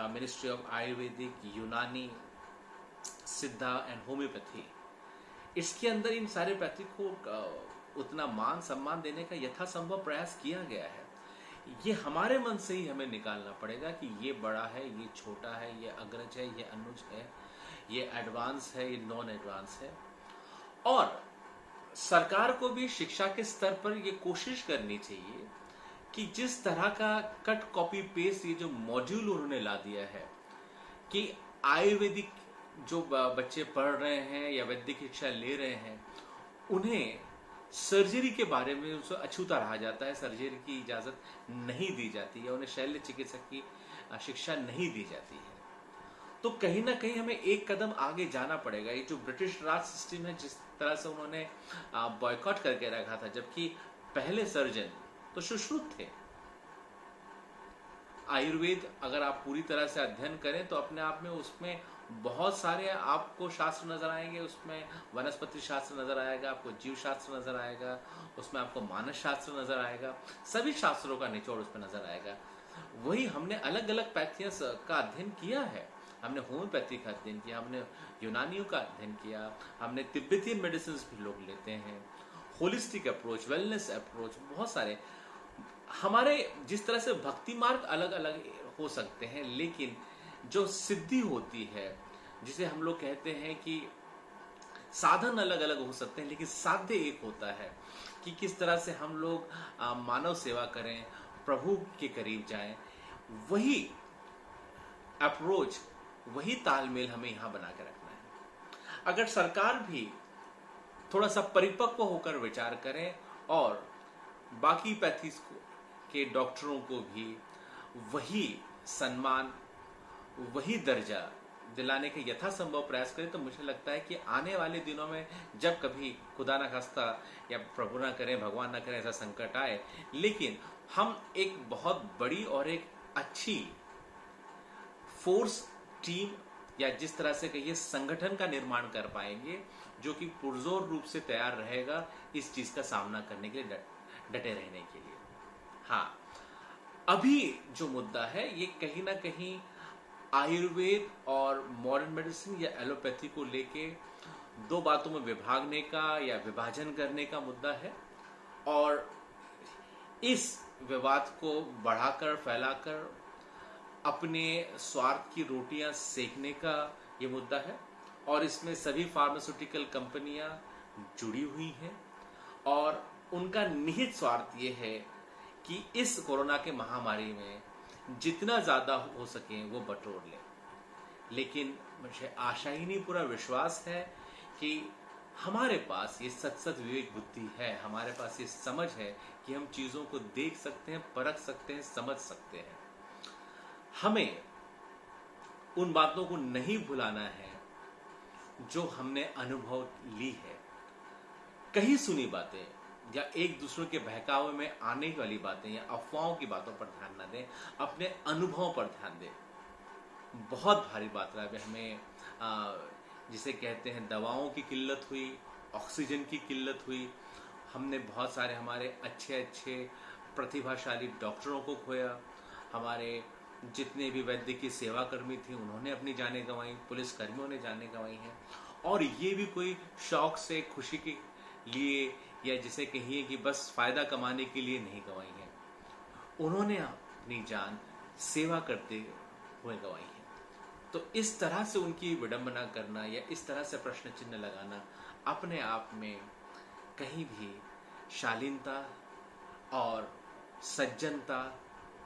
मिनिस्ट्री ऑफ आयुर्वेदिक, यूनानी, सिद्धा एंड होम्योपैथी, इसके अंदर इन सारे पैथी को उतना मान सम्मान देने का यथासंभव प्रयास किया गया है। ये हमारे मन से ही हमें निकालना पड़ेगा कि ये बड़ा है, ये छोटा है, ये अग्रज है, ये अनुज है, ये एडवांस है, ये नॉन एडवांस है। और सरकार को भी शिक्षा के स्तर पर ये कोशिश करनी चाहिए कि जिस तरह का कट कॉपी पेस्ट ये जो मॉड्यूल उन्होंने ला दिया है कि आयुर्वेदिक जो बच्चे पढ़ रहे हैं या वैद्यक शिक्षा ले रहे हैं उन्हें सर्जरी के बारे में उनसे अछूता रहा जाता है, सर्जरी की इजाजत नहीं दी जाती है, उन्हें शल्य चिकित्सक की शिक्षा नहीं दी जाती है। तो कहीं ना कहीं हमें एक कदम आगे जाना पड़ेगा। ये जो ब्रिटिश राज सिस्टम है जिस तरह से उन्होंने बॉयकॉट करके रखा था, जबकि पहले सर्जन तो सुश्रुत थे। आयुर्वेद अगर आप पूरी तरह से अध्ययन करें तो अपने आप में उसमें बहुत सारे आपको शास्त्र नजर आएंगे। उसमें वनस्पति शास्त्र नजर आएगा, आपको जीव शास्त्र नजर आएगा, उसमें आपको मानस शास्त्र नजर आएगा, सभी शास्त्रों का निचोड़ उसमें नजर आएगा। वही हमने अलग अलग पैथियस का अध्ययन किया है, हमने होम्योपैथी का अध्ययन किया, हमने यूनानियों का अध्ययन किया, हमने तिब्बतियन मेडिसिन भी लोग लेते हैं, होलिस्टिक अप्रोच, वेलनेस अप्रोच, बहुत सारे हमारे जिस तरह से भक्ति मार्ग अलग अलग हो सकते हैं, लेकिन जो सिद्धि होती है जिसे हम लोग कहते हैं कि साधन अलग अलग हो सकते हैं लेकिन साध्य एक होता है कि किस तरह से हम लोग मानव सेवा करें, प्रभु के करीब जाएं। वही अप्रोच, वही तालमेल हमें यहां बना के रखना है। अगर सरकार भी थोड़ा सा परिपक्व होकर विचार करें और बाकी पैथीज के डॉक्टरों को भी वही सम्मान, वही दर्जा दिलाने के यथासंभव प्रयास करें तो मुझे लगता है कि आने वाले दिनों में जब कभी खुदा ना खास्ता या प्रभु ना करें, भगवान ना करें ऐसा संकट आए, लेकिन हम एक बहुत बड़ी और एक अच्छी फोर्स, टीम, या जिस तरह से कहिए संगठन का निर्माण कर पाएंगे जो कि पुरजोर रूप से तैयार रहेगा इस चीज का सामना करने के लिए, डटे रहने के लिए। हाँ, अभी जो मुद्दा है ये कहीं ना कहीं आयुर्वेद और मॉडर्न मेडिसिन या एलोपैथी को लेके दो बातों में विभागने का या विभाजन करने का मुद्दा है, और इस विवाद को बढ़ाकर फैलाकर अपने स्वार्थ की रोटियां सेकने का ये मुद्दा है। और इसमें सभी फार्मास्यूटिकल कंपनियां जुड़ी हुई हैं और उनका निहित स्वार्थ ये है कि इस कोरोना के महामारी में जितना ज्यादा हो सके वो बटोर लें। लेकिन मुझे आशा ही नहीं, पूरा विश्वास है कि हमारे पास ये सत विवेक बुद्धि है, हमारे पास ये समझ है कि हम चीजों को देख सकते हैं, परख सकते हैं, समझ सकते हैं। हमें उन बातों को नहीं भुलाना है जो हमने अनुभव ली है। कहीं सुनी बातें या एक दूसरे के बहकावे में आने वाली बातें या अफवाहों की बातों पर ध्यान न दें, अपने अनुभवों पर ध्यान दें। बहुत भारी मात्रा में हमें जिसे कहते हैं दवाओं की किल्लत हुई, ऑक्सीजन की किल्लत हुई, हमने बहुत सारे हमारे अच्छे अच्छे प्रतिभाशाली डॉक्टरों को खोया, हमारे जितने भी वैद्य की सेवाकर्मी थे उन्होंने अपनी जानें गंवाई, पुलिस कर्मियों ने जानें गंवाई हैं। और ये भी कोई शौक से, खुशी के लिए या जिसे कहिए कि बस फायदा कमाने के लिए नहीं गंवाई है, उन्होंने अपनी जान सेवा करते हुए गंवाई है। तो इस तरह से उनकी विडंबना करना या इस तरह से प्रश्न चिन्ह लगाना अपने आप में कहीं भी शालीनता और सज्जनता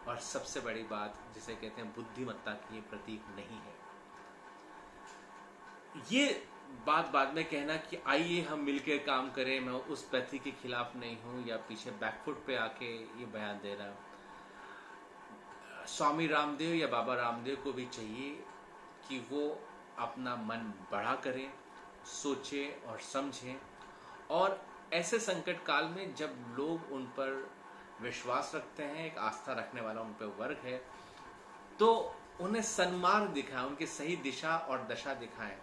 और सबसे बड़ी बात जिसे कहते हैं बुद्धिमत्ता की प्रतीक नहीं है। ये बात बाद में कहना कि आइए हम मिलकर काम करें, मैं उस पैथी के खिलाफ नहीं हूं या पीछे बैकफुट पे आके ये बयान दे रहा। स्वामी रामदेव या बाबा रामदेव को भी चाहिए कि वो अपना मन बड़ा करें, सोचें और समझें, और ऐसे संकट काल में जब लोग उन पर विश्वास रखते हैं, एक आस्था रखने वाला उन पर वर्ग है, तो उन्हें सन्मार्ग दिखाएं, उनकी सही दिशा और दशा दिखाएं,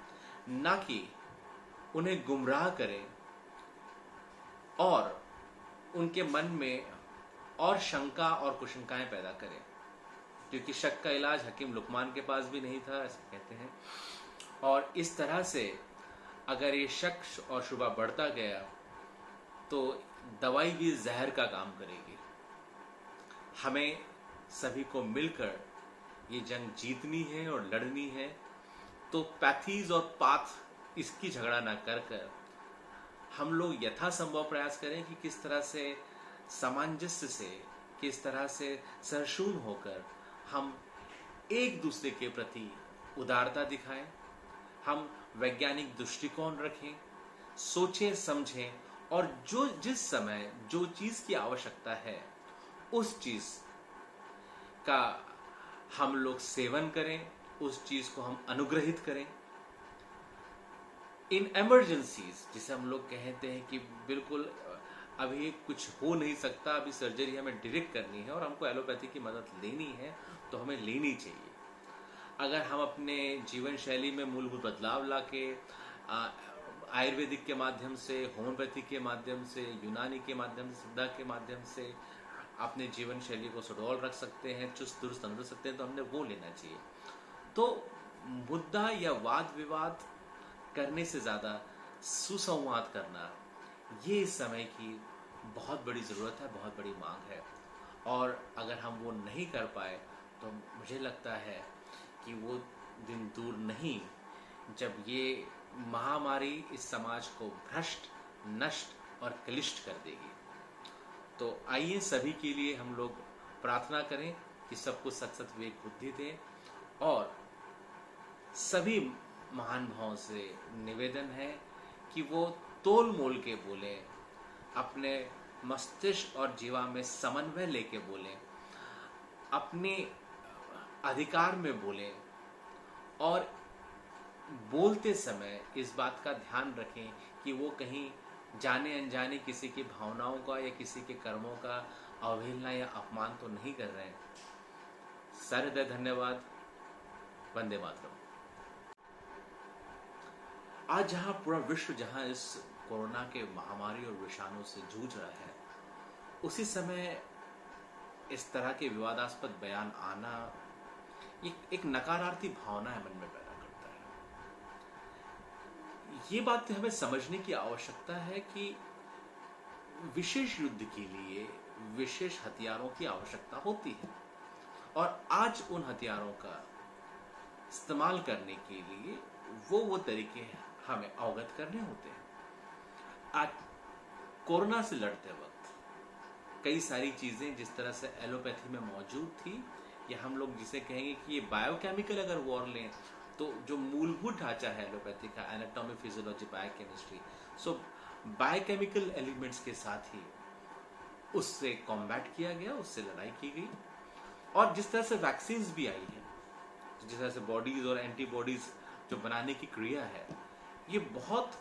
ना कि उन्हें गुमराह करें और उनके मन में और शंका और कुशंकाएं पैदा करें। क्योंकि शक का इलाज हकीम लुकमान के पास भी नहीं था, ऐसे कहते हैं। और इस तरह से अगर ये शक और शुबा बढ़ता गया तो दवाई भी जहर का काम करेगी। हमें सभी को मिलकर ये जंग जीतनी है और लड़नी है। तो पैथीज और पाथ इसकी झगड़ा ना कर कर हम लोग यथासंभव प्रयास करें कि किस तरह से सामंजस्य से, किस तरह से सरशून होकर हम एक दूसरे के प्रति उदारता दिखाएं, हम वैज्ञानिक दृष्टिकोण रखें, सोचें समझें, और जो जिस समय जो चीज की आवश्यकता है उस चीज का हम लोग सेवन करें, उस चीज को हम अनुग्रहित करें। इन इमरजेंसीज जिसे हम लोग कहते हैं कि बिल्कुल अभी कुछ हो नहीं सकता, अभी सर्जरी हमें डायरेक्ट करनी है और हमको एलोपैथी की मदद लेनी है, तो हमें लेनी चाहिए। अगर हम अपने जीवन शैली में मूलभूत बदलाव लाके आयुर्वेदिक के माध्यम से, होम्योपैथी के माध्यम से, यूनानी के माध्यम से, सिद्धा के माध्यम से अपने जीवन शैली को सुडौल रख सकते हैं, चुस्त दुरुस्त तंदुरुस्त सकते हैं, तो हमने वो लेना चाहिए। तो मुद्दा या वाद विवाद करने से ज्यादा सुसंवाद करना, ये इस समय की बहुत बड़ी जरूरत है, बहुत बड़ी मांग है। और अगर हम वो नहीं कर पाए तो मुझे लगता है कि वो दिन दूर नहीं जब ये महामारी इस समाज को भ्रष्ट, नष्ट और क्लिष्ट कर देगी। तो आइए सभी के लिए हम लोग प्रार्थना करें कि सबको सत विवेक बुद्धि दें, और सभी महान भावों से निवेदन है कि वो तोल मोल के बोले, अपने मस्तिष्क और जीवा में समन्वय लेके बोले, अपने अधिकार में बोले, और बोलते समय इस बात का ध्यान रखें कि वो कहीं जाने अनजाने किसी की भावनाओं का या किसी के कर्मों का अवहेलना या अपमान तो नहीं कर रहे हैं। सारे हृदय धन्यवाद। वंदे मातरम। आज जहां पूरा विश्व जहां इस कोरोना के महामारी और विषाणु से जूझ रहा है, उसी समय इस तरह के विवादास्पद बयान आना एक नकारात्मक भावना है मन में पैदा करता है। ये बात हमें समझने की आवश्यकता है कि विशेष युद्ध के लिए विशेष हथियारों की आवश्यकता होती है, और आज उन हथियारों का इस्तेमाल करने के लिए वो तरीके हमें अवगत करने होते हैं। आज कोरोना से लड़ते वक्त कई सारी चीजें जिस तरह से एलोपैथी में मौजूद थी, या हम लोग जिसे कहेंगे कि ये बायोकेमिकल अगर वॉर लें तो जो मूलभूत ढांचा है एलोपैथी का, एनाटॉमी, फिजियोलॉजी, बायोकेमिस्ट्री, सो बायोकेमिकल एलिमेंट्स के साथ ही उससे कॉम्बैट किया गया, उससे लड़ाई की गई। और जिस तरह से वैक्सीन भी आई है, जिस तरह से बॉडीज और एंटीबॉडीज जो बनाने की क्रिया है, ये बहुत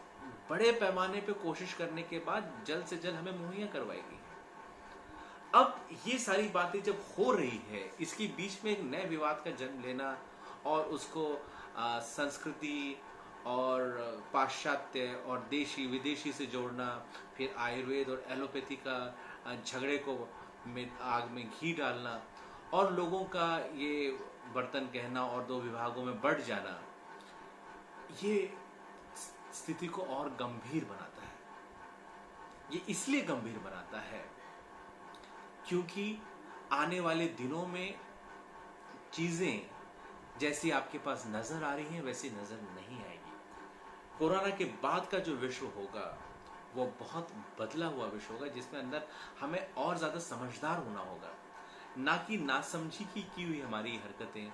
बड़े पैमाने पे कोशिश करने के बाद जल्द से जल्द हमें मुहैया करवाई गई है। अब ये सारी बातें जब हो रही है, इसके बीच में एक नए विवाद का जन्म लेना और उसको संस्कृति और पाश्चात्य और देशी विदेशी से जोड़ना, फिर आयुर्वेद और एलोपैथी का झगड़े को आग में घी डालना, और लोगों का ये बर्तन कहना और दो विभागों में बढ़ जाना, ये स्थिति को और गंभीर बनाता है। ये इसलिए गंभीर बनाता है क्योंकि आने वाले दिनों में चीजें जैसी आपके पास नजर आ रही हैं वैसी नजर नहीं आएगी। कोरोना के बाद का जो विश्व होगा वो बहुत बदला हुआ विश्व होगा, जिसमें अंदर हमें और ज्यादा समझदार होना होगा, ना कि नासमझी की हुई हमारी हरकतें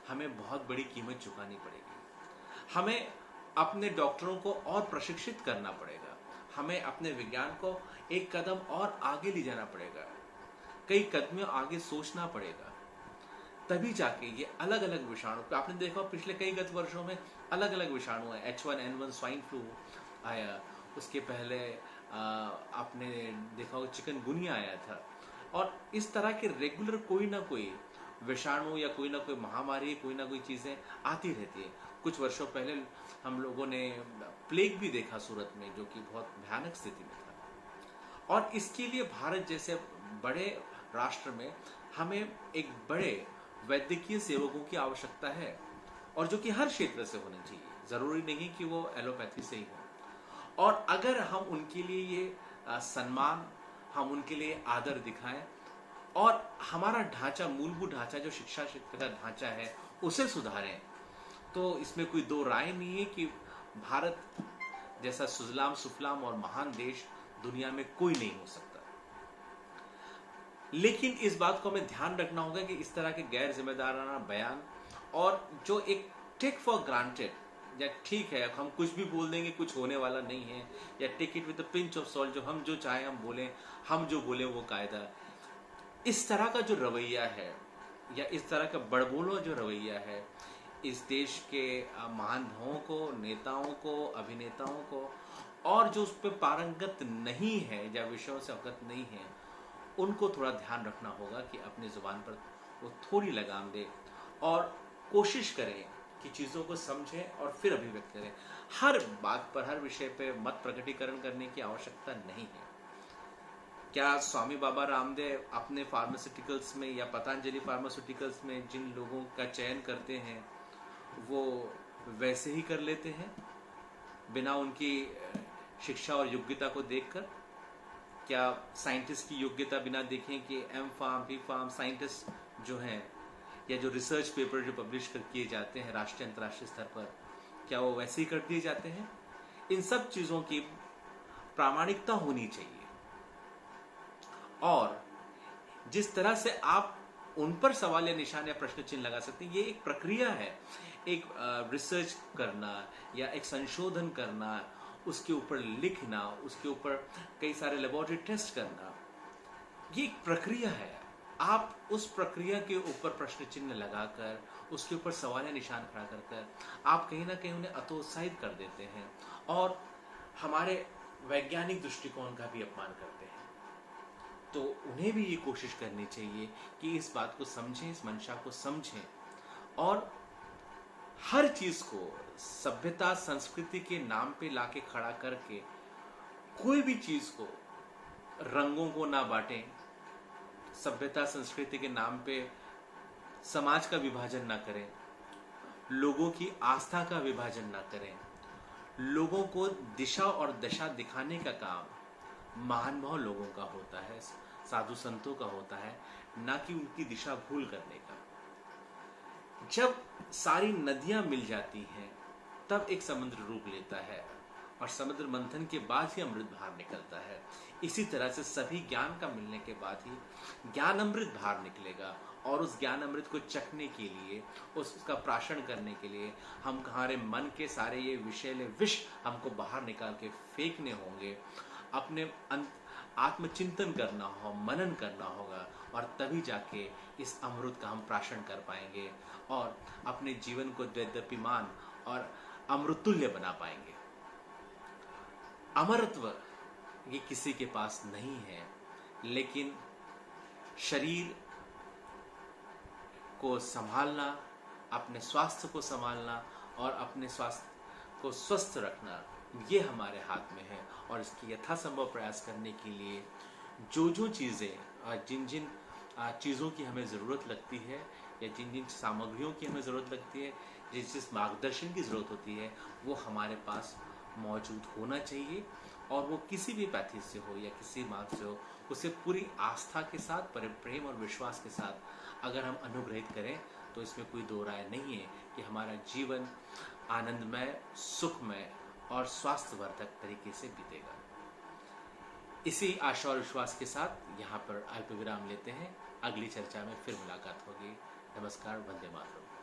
हमें बहुत बड़ी कीमत चुकानी पड़ेगी। हमें अपने डॉक्टरों को और प्रशिक्षित करना पड़ेगा, हमें अपने विज्ञान को एक कदम और आगे ले जाना पड़ेगा, कई कदमों आगे सोचना पड़ेगा, तभी जाके ये अलग अलग विषाणु, आपने देखा पिछले कई गत वर्षों में अलग अलग विषाणु है। H1N1 स्वाइन फ्लू आया, उसके पहले आपने देखा होगा चिकनगुनिया आया था, और इस तरह के रेगुलर कोई ना कोई विषाणु या कोई ना कोई महामारी, कोई ना कोई चीजें आती रहती है। कुछ वर्षों पहले हम लोगों ने प्लेग भी देखा सूरत में, जो कि बहुत भयानक स्थिति में था। और इसके लिए भारत जैसे बड़े राष्ट्र में हमें एक बड़े वैद्यकीय सेवकों की आवश्यकता है, और जो कि हर क्षेत्र से होने चाहिए, जरूरी नहीं कि वो एलोपैथी से ही हो। और अगर हम उनके लिए ये सम्मान, हम उनके लिए आदर दिखाएं और हमारा ढांचा, मूलभूत ढांचा जो शिक्षा क्षेत्र का ढांचा है उसे सुधारें, तो इसमें कोई दो राय नहीं है कि भारत जैसा सुजलाम सुफलाम और महान देश दुनिया में कोई नहीं हो सकता। लेकिन इस बात को हमें ध्यान रखना होगा कि इस तरह के गैर जिम्मेदाराना बयान और जो एक टेक फॉर ग्रांटेड, या ठीक है हम कुछ भी बोल देंगे, कुछ होने वाला नहीं है, या take it with a pinch of salt, जो हम जो चाहे हम बोलें, हम जो बोले वो कायदा, इस तरह का जो रवैया है या इस तरह का बड़बोलो जो रवैया है, इस देश के महानुभावों को, नेताओं को, अभिनेताओं को, और जो उस पर पारंगत नहीं है या विषयों से अवगत नहीं है, उनको थोड़ा ध्यान रखना होगा कि अपनी जुबान पर वो थोड़ी लगाम दे और कोशिश करें कि चीज़ों को समझें और फिर अभिव्यक्त करें। हर बात पर, हर विषय पे मत प्रकटीकरण करने की आवश्यकता नहीं है। क्या स्वामी बाबा रामदेव अपने फार्मास्यूटिकल्स में या पतंजलि फार्मास्यूटिकल्स में जिन लोगों का चयन करते हैं वो वैसे ही कर लेते हैं बिना उनकी शिक्षा और योग्यता को देखकर? क्या साइंटिस्ट की योग्यता बिना देखें कि M pharm, B pharm scientist जो हैं, या जो रिसर्च पेपर जो पब्लिश किए जाते हैं राष्ट्रीय अंतर्राष्ट्रीय स्तर पर, क्या वो वैसे ही कर दिए जाते हैं? इन सब चीज़ों की प्रामाणिकता होनी चाहिए, और जिस तरह से आप उन पर सवाल या निशान या प्रश्न चिन्ह लगा सकते हैं, ये एक प्रक्रिया है। एक रिसर्च करना या एक संशोधन करना, उसके ऊपर लिखना, उसके ऊपर कई सारे लेबोरेटरी टेस्ट करना, ये एक प्रक्रिया है। आप उस प्रक्रिया के ऊपर प्रश्न चिन्ह लगाकर, उसके ऊपर सवाल या निशान खड़ा कर आप कहीं ना कहीं उन्हें हतोत्साहित कर देते हैं और हमारे वैज्ञानिक दृष्टिकोण का भी अपमान करते हैं। तो उन्हें भी ये कोशिश करनी चाहिए कि इस बात को समझें, इस मंशा को समझें और हर चीज को सभ्यता संस्कृति के नाम पे लाके खड़ा करके कोई भी चीज को, रंगों को ना बांटें, सभ्यता संस्कृति के नाम पे समाज का विभाजन ना करें, लोगों की आस्था का विभाजन ना करें, लोगों को दिशा और दशा दिखाने का काम महानुभाव लोगों का होता है, साधु संतों का होता है, ना कि उनकी दिशा भूल करने का। जब सारी नदियां मिल जाती हैं तब एक समुद्र रूप लेता है और समुद्र मंथन के बाद ही अमृत बाहर निकलता है। इसी तरह से सभी ज्ञान का मिलने के बाद ही ज्ञान अमृत बाहर निकलेगा और उस ज्ञान अमृत को चखने के लिए, उसका प्राशन करने के लिए हमारे मन के सारे ये विषैले विष हमको बाहर निकाल के फेंकने होंगे, अपने आत्मचिंतन करना हो, मनन करना होगा और तभी जाके इस अमृत का हम प्राशन कर पाएंगे और अपने जीवन को द्वैदीप्यमान और अमृतुल्य बना पाएंगे। अमरत्व ये किसी के पास नहीं है, लेकिन शरीर को संभालना, अपने स्वास्थ्य को संभालना और अपने स्वास्थ्य को स्वस्थ रखना ये हमारे हाथ में है। और इसकी यथासंभव प्रयास करने के लिए जो जो चीज़ें और जिन जिन चीज़ों की हमें ज़रूरत लगती है या जिन जिन सामग्रियों की हमें ज़रूरत लगती है, जिस जिस मार्गदर्शन की ज़रूरत होती है, वो हमारे पास मौजूद होना चाहिए। और वो किसी भी पैथी से हो या किसी मार्ग से हो, उसे पूरी आस्था के साथ, प्रेम और विश्वास के साथ अगर हम अनुग्रहित करें तो इसमें कोई दो राय नहीं है कि हमारा जीवन आनंदमय, सुखमय और स्वास्थ्यवर्धक तरीके से बीतेगा। इसी आशा और विश्वास के साथ यहाँ पर अल्प विराम लेते हैं। अगली चर्चा में फिर मुलाकात होगी। नमस्कार, वंदे मातरम।